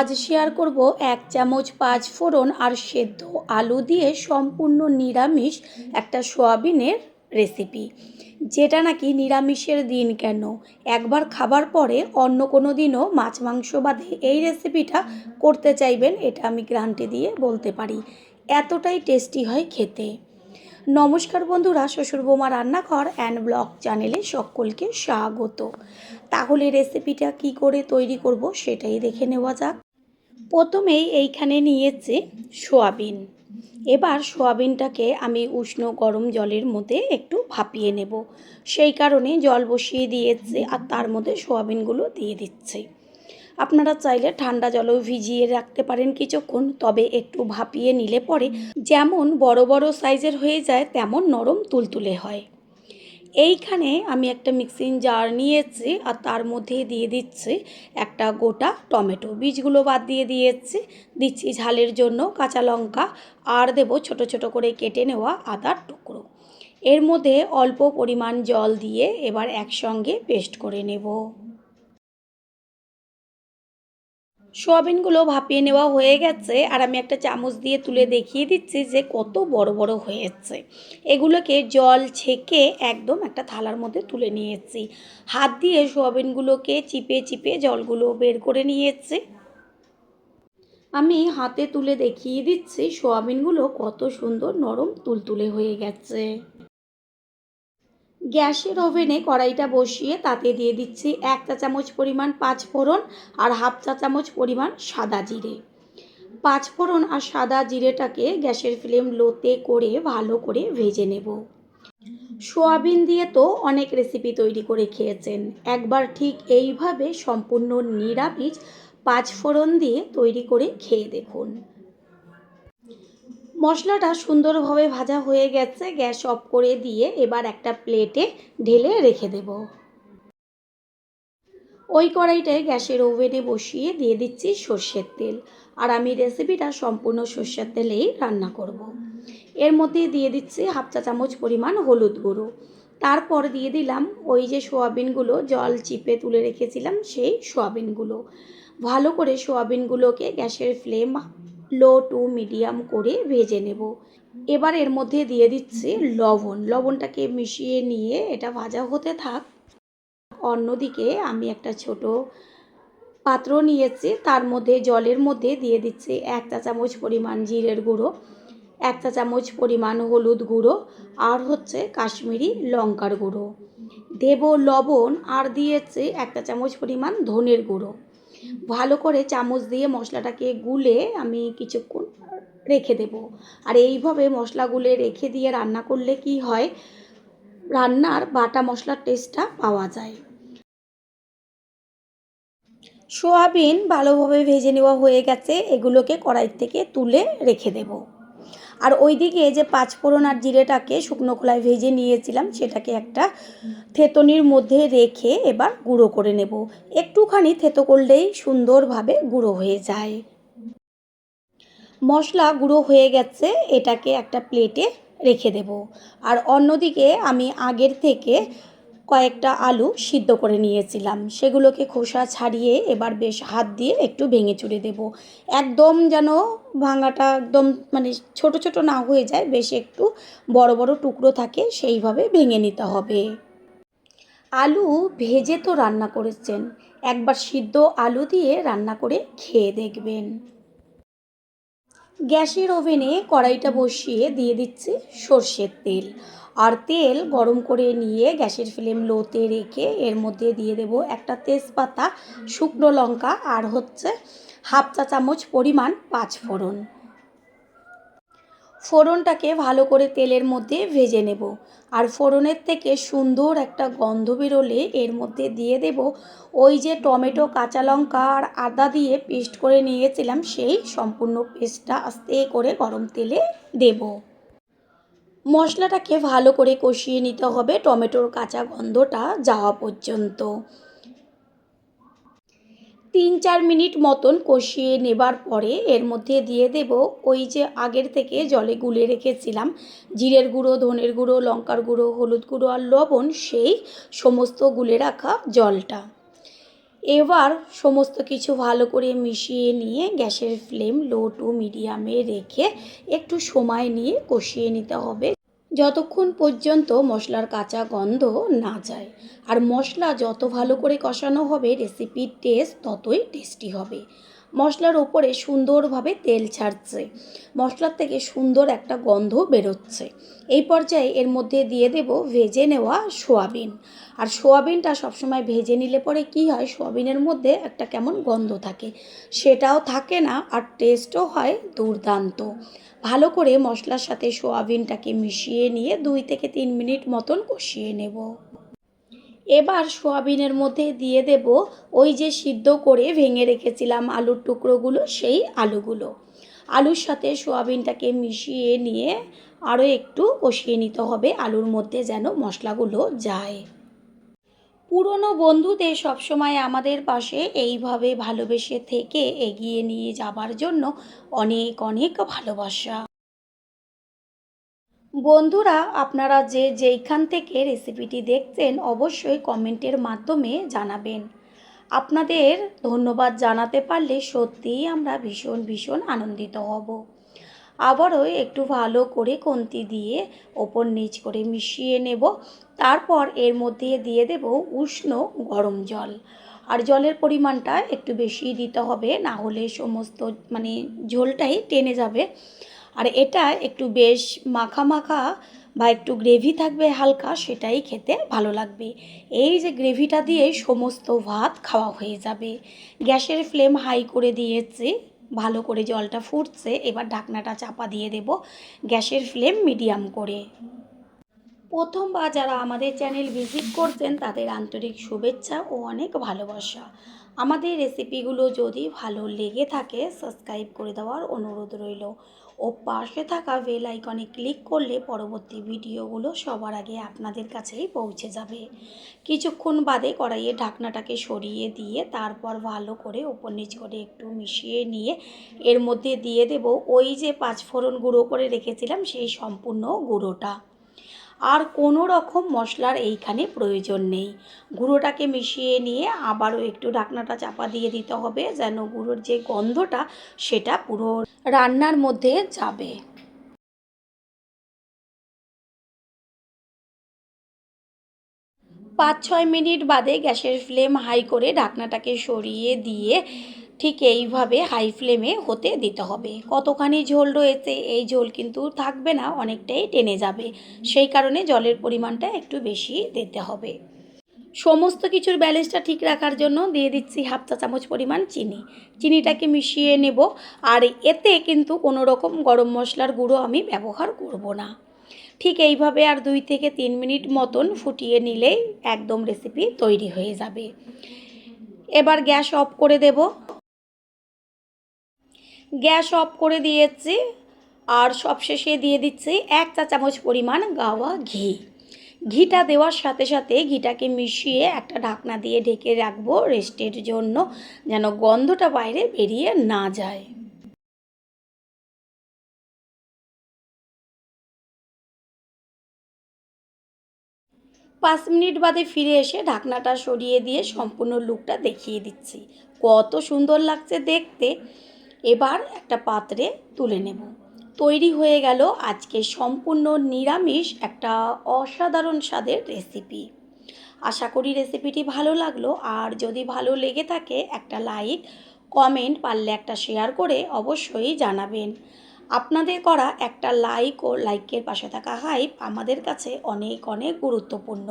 আজ শেয়ার করব 1 চামচ 5 ফোড়ন আর সেদ্ধ আলু দিয়ে সম্পূর্ণ নিরামিষ একটা সোয়াবিনের রেসিপি, যেটা নাকি নিরামিষের দিন কেন একবার খাবার পরে অন্য কোনো দিনও মাছ মাংস বাদে এই রেসিপিটা করতে চাইবেন, এটা আমি গ্যারান্টি দিয়ে বলতে পারি। এতটাই টেস্টি হয় খেতে। নমস্কার বন্ধুরা, শ্বশুর বৌমা রান্নাঘর অ্যান্ড ব্লগ চ্যানেলে সকলকে স্বাগত। তাহলে রেসিপিটা কি করে তৈরি করব সেটাই দেখে নেওয়া যাক। প্রথমেই এইখানে নিয়েছি সোয়াবিন। এবার সোয়াবিনটাকে আমি উষ্ণ গরম জলের মধ্যে একটু ভাপিয়ে নেব, সেই কারণে জল বসিয়ে দিয়েছি আর তার মধ্যে সোয়াবিনগুলো দিয়ে দিচ্ছি। আপনারা চাইলে ঠান্ডা জলেও ভিজিয়ে রাখতে পারেন কিছুক্ষণ, তবে একটু ভাপিয়ে নিলে পরে যেমন বড় বড় সাইজের হয়ে যায় তেমন নরম তুলতুলে হয়। এইখানে আমি একটা মিক্সিং জার নিয়েছি আর তার মধ্যে দিয়ে দিচ্ছি একটা গোটা টমেটো, বীজগুলো বাদ দিয়ে দিচ্ছি ঝালের জন্য কাঁচা লঙ্কা, আর দেবো ছোট ছোট করে কেটে নেওয়া আদার টুকরো। এর মধ্যে অল্প পরিমাণ জল দিয়ে এবার একসঙ্গে পেস্ট করে নেব। সোয়াবিনগুলো ভাপিয়ে নেওয়া হয়ে গেছে আর আমি একটা চামচ দিয়ে তুলে দেখিয়ে দিচ্ছি যে কত বড় বড় হয়েছে। এগুলোকে জল ছেঁকে একদম একটা থালার মধ্যে তুলে নিয়েছি। হাত দিয়ে সোয়াবিনগুলোকে চিপে চিপে জলগুলো বের করে নিয়েছি। আমি হাতে তুলে দেখিয়ে দিচ্ছি সোয়াবিনগুলো কত সুন্দর নরম তুলতুলে হয়ে গেছে। গ্যাসের ওভেনে কড়াইটা বসিয়ে তাতে দিয়ে দিচ্ছি 1 চা চামচ পরিমাণ 5 ফোড়ন আর হাফ চা চামচ পরিমাণ সাদা জিরে। 5 ফোড়ন আর সাদা জিরেটাকে গ্যাসের ফ্লেম লোতে করে ভালো করে ভেজে নেব। সোয়াবিন দিয়ে তো অনেক রেসিপি তৈরি করে খেয়েছেন, একবার ঠিক এইভাবে সম্পূর্ণ নিরামিষ 5 ফোড়ন দিয়ে তৈরি করে খেয়ে দেখুন। মশলাটা সুন্দরভাবে ভাজা হয়ে গেছে, গ্যাস অফ করে দিয়ে এবার একটা প্লেটে ঢেলে রেখে দেব। ওই কড়াইটায় গ্যাসের ওভেনে বসিয়ে দিয়ে দিচ্ছি সর্ষের তেল, আর আমি রেসিপিটা সম্পূর্ণ সর্ষের তেলেই রান্না করব। এর মধ্যে দিয়ে দিচ্ছি হাফ চা চামচ পরিমাণ হলুদ গুঁড়ো, তারপর দিয়ে দিলাম ওই যে সোয়াবিনগুলো জল চিপে তুলে রেখেছিলাম সেই সোয়াবিনগুলো। ভালো করে সোয়াবিনগুলোকে গ্যাসের ফ্লেম লো টু মিডিয়াম করে ভেজে নেব। এবার এর মধ্যে দিয়ে দিচ্ছি লবণটাকে মিশিয়ে নিয়ে এটা ভাজা হতে থাক। অন্যদিকে আমি একটা ছোট পাত্র নিয়েছি, তার মধ্যে জলের মধ্যে দিয়ে দিচ্ছি 1 চা চামচ পরিমাণ জিরের গুঁড়ো, 1 চা চামচ পরিমাণ হলুদ গুঁড়ো, আর হচ্ছে কাশ্মীরি লঙ্কার গুঁড়ো, দেব লবণ, আর দিয়েছি 1 চা চামচ পরিমাণ ধনের গুঁড়ো। ভালো করে চামচ দিয়ে মশলাটাকে গুলে আমি কিছুক্ষণ রেখে দেব। আর এইভাবে মশলা গুলে রেখে দিয়ে রান্না করলে কি হয়, রান্নার বাটা মশলার টেস্টটা পাওয়া যায়। সোয়াবিন ভালোভাবে ভেজে নেওয়া হয়ে গেছে, এগুলোকে কড়াই থেকে তুলে রেখে দেব। আর ওইদিকে যে 5 ফোড়ন আর জিরেটাকে শুকনো খোলায় ভেজে নিয়েছিলাম সেটাকে একটা থেতনির মধ্যে রেখে এবার গুঁড়ো করে নেব। একটুখানি থেতো করলেই সুন্দরভাবে গুঁড়ো হয়ে যায়। মশলা গুঁড়ো হয়ে গেছে, এটাকে একটা প্লেটে রেখে দেব। আর অন্যদিকে আমি আগের থেকে কয়েকটা আলু সিদ্ধ করে নিয়েছিলাম, সেগুলোকে খোসা ছাড়িয়ে এবার বেশ হাত দিয়ে একটু ভেঙে চুড়ে দেব। একদম যেন ভাঙাটা একদম মানে ছোট ছোট না হয়ে যায়, বেশ একটু বড় বড় টুকরো থাকে সেইভাবে ভেঙে নিতে হবে। আলু ভেজে তো রান্না করেছেন, একবার সিদ্ধ আলু দিয়ে রান্না করে খেয়ে দেখবেন। গ্যাসের ওভেনে কড়াইটা বসিয়ে দিয়ে দিচ্ছি সর্ষের তেল, আর তেল গরম করে নিয়ে গ্যাসের ফ্লেম লোতে রেখে এর মধ্যে দিয়ে দেব একটা তেজপাতা, শুকনো লঙ্কা, আর হচ্ছে হাফ চা চামচ পরিমাণ 5 ফোড়ন। ফোড়নটাকে ভালো করে তেলের মধ্যে ভেজে নেব। আর ফোড়নের থেকে সুন্দর একটা গন্ধ বেরোলে এর মধ্যে দিয়ে দেব ওই যে টমেটো, কাঁচা লঙ্কা আর আদা দিয়ে পেস্ট করে নিয়েছিলাম, সেই সম্পূর্ণ পেস্টটা আস্তে করে গরম তেলে দেব। মশলাটাকে ভালো করে কষিয়ে নিতে হবে টমেটোর কাঁচা গন্ধটা যাওয়া পর্যন্ত। 3-4 মিনিট মতন কষিয়ে নেবার পরে এর মধ্যে দিয়ে দেব ওই যে আগের থেকে জলে গুলে রেখেছিলাম জিরের গুঁড়ো, ধনের গুঁড়ো, লঙ্কার গুঁড়ো, হলুদ গুঁড়ো আর লবণ, সেই সমস্ত গুলে রাখা জলটা। এবার সমস্ত কিছু ভালো করে মিশিয়ে নিয়ে গ্যাসের ফ্লেম লো টু মিডিয়ামে রেখে একটু সময় নিয়ে কষিয়ে নিতে হবে, যতক্ষণ পর্যন্ত মশলার কাঁচা গন্ধ না যায়। আর মশলা যত ভালো করে কষানো হবে রেসিপির টেস্ট ততই টেস্টি হবে। মশলার ওপরে সুন্দরভাবে তেল ছাড়ছে, মশলার থেকে সুন্দর একটা গন্ধ বেরোচ্ছে। এই পর্যায়ে এর মধ্যে দিয়ে দেব ভেজে নেওয়া সোয়াবিন। আর সোয়াবিনটা সবসময় ভেজে নিলে পরে কি হয়, সোয়াবিনের মধ্যে একটা কেমন গন্ধ থাকে, সেটাও থাকে না, আর টেস্টও হয় দুর্দান্ত। ভালো করে মশলার সাথে সোয়াবিনটাকে মিশিয়ে নিয়ে 2 থেকে 3 মিনিট মতন কষিয়ে নেব। এবার সোয়াবিনের মধ্যে দিয়ে দেব ওই যে সিদ্ধ করে ভেঙে রেখেছিলাম আলুর টুকরোগুলো, সেই আলুগুলো। আলুর সাথে সোয়াবিনটাকে মিশিয়ে নিয়ে আরও একটু কষিয়ে নিতে হবে, আলুর মধ্যে যেন মশলাগুলো যায়। পুরনো বন্ধুদের সবসময় আমাদের পাশে এইভাবে ভালোবেসে থেকে এগিয়ে নিয়ে যাবার জন্য অনেক অনেক ভালোবাসা। বন্ধুরা, আপনারা যে যেইখান থেকে রেসিপিটি দেখছেন অবশ্যই কমেন্টের মাধ্যমে জানাবেন। আপনাদের ধন্যবাদ জানাতে পারলে সত্যিই আমরা ভীষণ ভীষণ আনন্দিত হব। আবারও একটু ভালো করে খুন্তি দিয়ে ওপর নিচ করে মিশিয়ে নেব। তারপর এর মধ্যে দিয়ে দেব উষ্ণ গরম জল। আর জলের পরিমাণটা একটু বেশি দিতে হবে, না হলে সমস্ত ঝোলটাই টেনে যাবে। আর এটা একটু বেশ মাখা মাখা বা একটু গ্রেভি থাকবে হালকা, সেটাই খেতে ভালো লাগবে। এই যে গ্রেভিটা দিয়ে সমস্ত ভাত খাওয়া হয়ে যাবে। গ্যাসের ফ্লেম হাই করে দিয়েছি, ভালো করে জলটা ফুটছে, এবার ঢাকনাটা চাপা দিয়ে দেব গ্যাসের ফ্লেম মিডিয়াম করে। প্রথমবার যারা আমাদের চ্যানেল ভিজিট করছেন তাদের আন্তরিক শুভেচ্ছা ও অনেক ভালোবাসা। আমাদের রেসিপিগুলো যদি ভালো লেগে থাকে সাবস্ক্রাইব করে দেওয়ার অনুরোধ রইল, ও পাশে থাকা বেল আইকনে ক্লিক করলে পরবর্তী ভিডিওগুলো সবার আগে আপনাদের কাছেই পৌঁছে যাবে। কিছুক্ষণ বাদে কড়াইয়ে ঢাকনাটাকে সরিয়ে দিয়ে তারপর ভালো করে ওপর নিচ করে একটু মিশিয়ে নিয়ে এর মধ্যে দিয়ে দেব ওই যে 5 ফোড়ন গুঁড়ো করে রেখেছিলাম সেই সম্পূর্ণ গুঁড়োটা। আর কোনো রকম মশলার এইখানে প্রয়োজন নেই। গুঁড়োটাকে মিশিয়ে নিয়ে আবারও একটু ঢাকনাটা চাপা দিয়ে দিতে হবে, যেন গুঁড়োর যে গন্ধটা সেটা পুরো রান্নার মধ্যে যাবে। 5-6 মিনিট বাদে গ্যাসের ফ্লেম হাই করে ঢাকনাটাকে সরিয়ে দিয়ে ঠিক এইভাবে হাই ফ্লেমে হতে দিতে হবে। কতখানি ঝোল রয়েছে, এই ঝোল কিন্তু থাকবে না, অনেকটাই টেনে যাবে, সেই কারণে জলের পরিমাণটা একটু বেশি দিতে হবে। সমস্ত কিছুর ব্যালেন্সটা ঠিক রাখার জন্য দিয়ে দিচ্ছি 1/2 চা চামচ পরিমাণ চিনি। চিনিটাকে মিশিয়ে নেব। আর এতে কিন্তু কোনো রকম গরম মশলার গুঁড়ো আমি ব্যবহার করব না। ঠিক এইভাবে আর 2 থেকে 3 মিনিট মতন ফুটিয়ে নিলেই একদম রেসিপি তৈরি হয়ে যাবে। এবার গ্যাস অফ করে দেব। গ্যাস অফ করে দিয়েছি। আর সবশেষে দিয়ে দিচ্ছি 1 চা চামচ পরিমাণ গাওয়া ঘি। ঘিটা দেওয়ার সাথে সাথে ঘিটাকে মিশিয়ে একটা ঢাকনা দিয়ে ঢেকে রাখবো রেস্টের জন্য, যেন গন্ধটা বাইরে বেরিয়ে না যায়। 5 মিনিট বাদে ফিরে এসে ঢাকনাটা সরিয়ে দিয়ে সম্পূর্ণ লুকটা দেখিয়ে দিচ্ছি, কত সুন্দর লাগছে দেখতে। এবার একটা পাত্রে তুলে নেব। তৈরি হয়ে গেল আজকে সম্পূর্ণ নিরামিষ একটা অসাধারণ স্বাদের রেসিপি। আশা করি রেসিপিটি ভালো লাগলো, আর যদি ভালো লেগে থাকে একটা লাইক, কমেন্ট, পারলে একটা শেয়ার করে অবশ্যই জানাবেন। আপনাদের করা একটা লাইক ও লাইকের পাশে থাকা হাইপ আমাদের কাছে অনেক অনেক গুরুত্বপূর্ণ।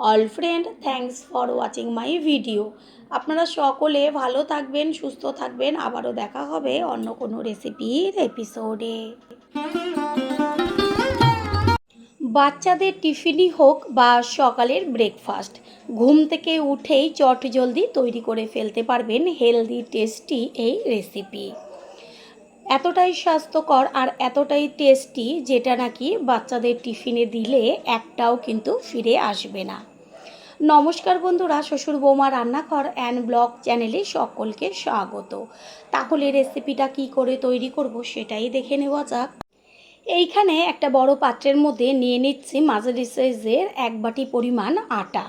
All friend, thanks for watching my video. আপনারা সকলে ভালো থাকবেন, সুস্থ থাকবেন। আবারও দেখা হবে অন্য কোনো রেসিপির এপিসোডে। বাচ্চাদের টিফিনই হোক বা সকালের ব্রেকফাস্ট, ঘুম থেকে উঠেই চটজলদি তৈরি করে ফেলতে পারবেন হেলদি টেস্টি এই রেসিপি। এতটাই স্বাস্থ্যকর আর এতটাই টেস্টি, যেটা নাকি বাচ্চাদের টিফিনে দিলে একটাও কিন্তু ফিরে আসবে না। নমস্কার বন্ধুরা, শ্বশুর বৌমা রান্নাঘর অ্যান্ড ব্লগ চ্যানেলে সকলকে স্বাগত। তাহলে রেসিপিটা কি করে তৈরি করব সেটাই দেখে নেওয়া যাক। এইখানে একটা বড় পাত্রের মধ্যে নিয়ে নিচ্ছি মাঝারি সাইজের 1 বাটি পরিমাণ আটা।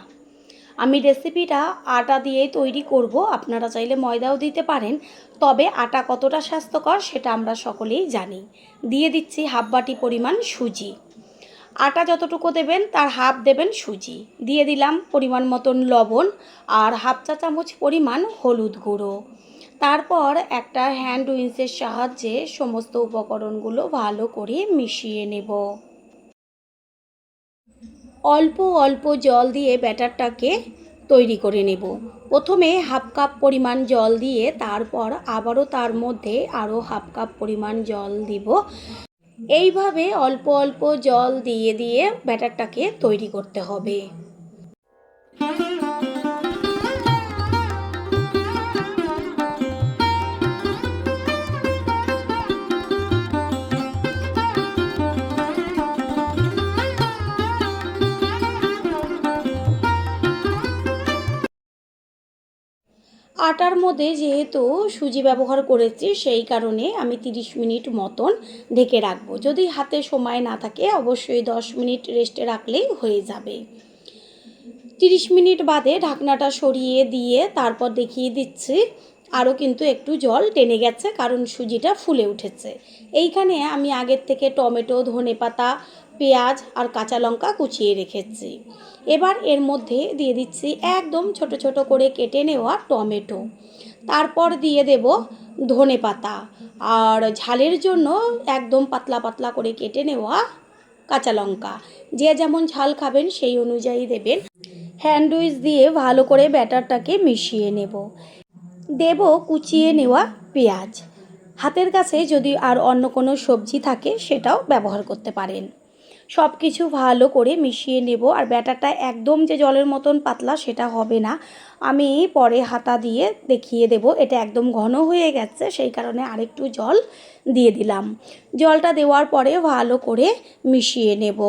আমি রেসিপিটা আটা দিয়েই তৈরি করব, আপনারা চাইলে ময়দাও দিতে পারেন, তবে আটা কতটা স্বাস্থ্যকর সেটা আমরা সকলেই জানি। দিয়ে দিচ্ছি হাফ বাটি পরিমাণ সুজি। আটা যতটুকু দেবেন তার হাফ দেবেন সুজি। দিয়ে দিলাম পরিমাণ মতন লবণ আর হাফ চা চামচ পরিমাণ হলুদ গুঁড়ো। তারপর একটা হ্যান্ড উইন্সের সাহায্যে সমস্ত উপকরণগুলো ভালো করে মিশিয়ে নেব। অল্প অল্প জল দিয়ে ব্যাটারটাকে তৈরি করে নেব। প্রথমে হাফ কাপ পরিমাণ জল দিয়ে তারপর আবারও তার মধ্যে আরও হাফ কাপ পরিমাণ জল দিব। এইভাবে অল্প অল্প জল দিয়ে দিয়ে ব্যাটারটাকে তৈরি করতে হবে। আটার মধ্যে যেহেতু সুজি ব্যবহার করেছি সেই কারণে আমি 30 মিনিট মতন ঢেকে রাখবো। যদি হাতে সময় না থাকে অবশ্যই 10 মিনিট রেস্টে রাখলেই হয়ে যাবে। 30 মিনিট বাদে ঢাকনাটা সরিয়ে দিয়ে তারপর দেখিয়ে দিচ্ছি আরও কিন্তু একটু জল টেনে গেছে, কারণ সুজিটা ফুলে উঠেছে। এইখানে আমি আগের থেকে টমেটো, ধনেপাতা, পেঁয়াজ আর কাঁচা লঙ্কা কুচিয়ে রেখেছি। এবার এর মধ্যে দিয়ে দিচ্ছি একদম ছোট ছোট করে কেটে নেওয়া টমেটো। তারপর দিয়ে দেব ধনেপাতা আর ঝালের জন্য একদম পাতলা পাতলা করে কেটে নেওয়া কাঁচা লঙ্কা। যে যেমন ঝাল খাবেন সেই অনুযায়ী দেবেন। হ্যান্ড উইচ দিয়ে ভালো করে ব্যাটারটাকে মিশিয়ে নেব। দেব কুচিয়ে নেওয়া পেঁয়াজ। হাতের কাছে যদি আর অন্য কোনো সবজি থাকে সেটাও ব্যবহার করতে পারেন। সব কিছু ভালো করে মিশিয়ে নেব। আর ব্যাটারটা একদম যে জলের মতন পাতলা সেটা হবে না, আমি পরে হাতা দিয়ে দেখিয়ে দেব। এটা একদম ঘন হয়ে গেছে, সেই কারণে আরেকটু জল দিয়ে দিলাম। জলটা দেওয়ার পরে ভালো করে মিশিয়ে নেব।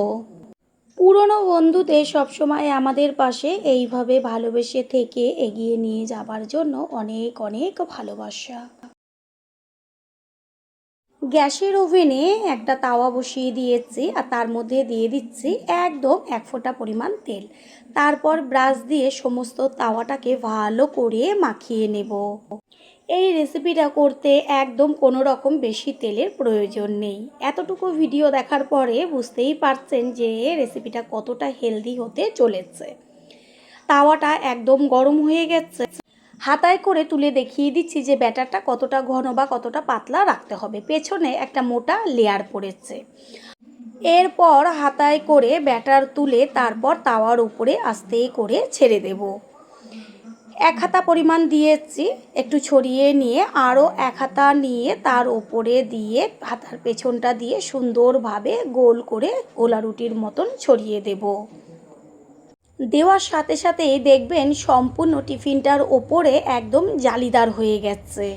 পুরনো বন্ধুদের সবসময় আমাদের পাশে এইভাবে ভালোবেসে থেকে এগিয়ে নিয়ে যাবার জন্য অনেক অনেক ভালোবাসা। গ্যাসের ওভেনে একটা তাওয়া বসিয়ে দিয়েছি আর তার মধ্যে দিয়ে দিচ্ছি একদম 1 ফোঁটা পরিমাণ তেল। তারপর ব্রাশ দিয়ে সমস্ত তাওয়াটাকে ভালো করে মাখিয়ে নেব। এই রেসিপিটা করতে একদম কোনো রকম বেশি তেলের প্রয়োজন নেই। এতটুকু ভিডিও দেখার পরে বুঝতেই পারছেন যে রেসিপিটা কতটা হেলদি হতে চলেছে। তাওয়াটা একদম গরম হয়ে গেছে। হাতায় করে তুলে দেখিয়ে দিচ্ছি যে ব্যাটারটা কতটা ঘন বা কতটা পাতলা রাখতে হবে। পেছনে একটা মোটা লেয়ার পড়েছে। এরপর হাতায় করে ব্যাটার তুলে তারপর তাওয়ার উপরে আস্তে করে ছেড়ে দেব। 1 হাতা পরিমাণ দিয়েছি, একটু ছড়িয়ে নিয়ে আরও 1 হাতা নিয়ে তার উপরে দিয়ে হাতার পেছনটা দিয়ে সুন্দরভাবে গোল করে গোলা রুটির মতন ছড়িয়ে দেব। দেওয়ার সাথে সাথেই দেখবেন সম্পূর্ণ টিফিনটার ওপরে একদম জালিদার হয়ে গেছে।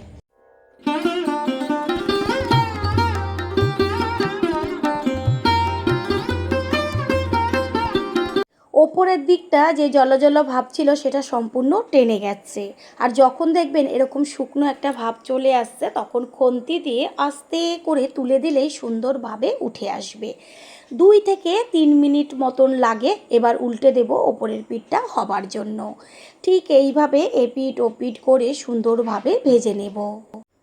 ওপরের দিকটা যে জল ভাব ছিল সেটা সম্পূর্ণ টেনে গেছে। আর যখন দেখবেন এরকম শুকনো একটা ভাব চলে আসছে তখন খুন্তি দিয়ে আস্তে করে তুলে দিলেই সুন্দরভাবে উঠে আসবে। 2 থেকে 3 মিনিট মতন লাগে। এবার উল্টে দেব ওপরের পিঠটা হবার জন্য। ঠিক এইভাবে এপিঠ ওপিঠ করে সুন্দরভাবে ভেজে নেব।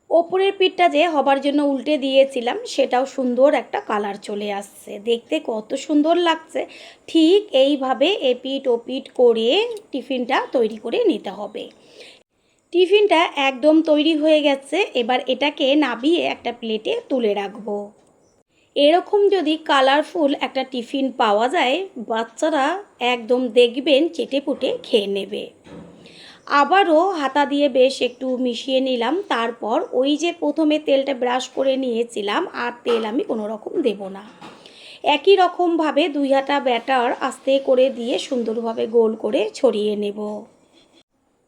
ওপরের পিঠটা যে হবার জন্য উল্টে দিয়েছিলাম সেটাও সুন্দর একটা কালার চলে আসছে, দেখতে কত সুন্দর লাগছে। ঠিক এইভাবে এপিঠ ওপিঠ করে টিফিনটা তৈরি করে নিতে হবে। টিফিনটা একদম তৈরি হয়ে গেছে। এবার এটাকে নাবিয়ে একটা প্লেটে তুলে রাখবো। এরকম যদি কালারফুল একটা টিফিন পাওয়া যায় বাচ্চারা একদম দেখবেন চেটেপুটে খেয়ে নেবে। আবারও হাতা দিয়ে বেশ একটু মিশিয়ে নিলাম। তারপর ওই যে প্রথমে তেলটা ব্রাশ করে নিয়েছিলাম আর তেল আমি কোনো রকম দেব না। একই রকমভাবে 2 হাতা ব্যাটার আস্তে করে দিয়ে সুন্দরভাবে গোল করে ছড়িয়ে নেব।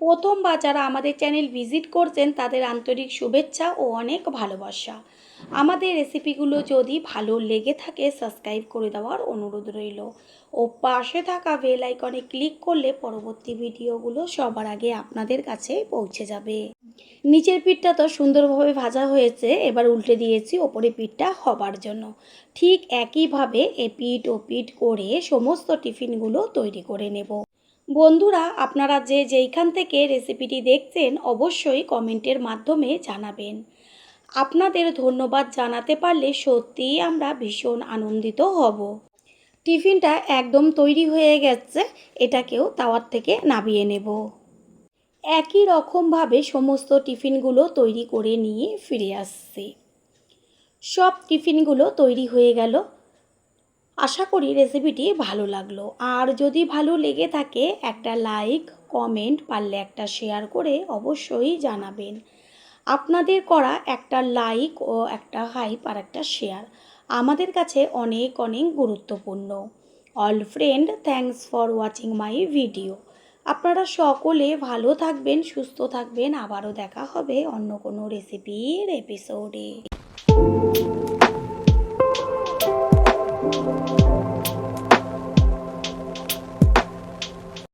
প্রথমবার যারা আমাদের চ্যানেল ভিজিট করছেন তাদের আন্তরিক শুভেচ্ছা ও অনেক ভালোবাসা। আমাদের রেসিপিগুলো যদি ভালো লেগে থাকে সাবস্ক্রাইব করে দেওয়ার অনুরোধ রইল ও পাশে থাকা বেল আইকনে ক্লিক করলে পরবর্তী ভিডিওগুলো সবার আগে আপনাদের কাছে পৌঁছে যাবে। নিচের পিঠটা তো সুন্দরভাবে ভাজা হয়েছে, এবার উল্টে দিয়েছি ওপরে পিঠটা হবার জন্য। ঠিক একইভাবে এপিঠ ওপিঠ করে সমস্ত টিফিনগুলো তৈরি করে নেব। বন্ধুরা, আপনারা যে যেইখান থেকে রেসিপিটি দেখছেন অবশ্যই কমেন্টের মাধ্যমে জানাবেন। আপনাদের ধন্যবাদ জানাতে পারলে সত্যিই আমরা ভীষণ আনন্দিত হব। টিফিনটা একদম তৈরি হয়ে গেছে, এটাকেও তাওয়ার থেকে নামিয়ে নেব। একই রকমভাবে সমস্ত টিফিনগুলো তৈরি করে নিয়ে ফিরে আসছি। সব টিফিনগুলো তৈরি হয়ে গেল। আশা করি রেসিপিটি ভালো লাগলো। আর যদি ভালো লেগে থাকে একটা লাইক, কমেন্ট, পারলে একটা শেয়ার করে অবশ্যই জানাবেন। আপনাদের করা একটা লাইক ও একটা হাইপ আর একটা শেয়ার আমাদের কাছে অনেক অনেক গুরুত্বপূর্ণ। All friend, thanks for watching my video. আপনারা সকলে ভালো থাকবেন, সুস্থ থাকবেন। আবারও দেখা হবে অন্য কোনো রেসিপির এপিসোডে।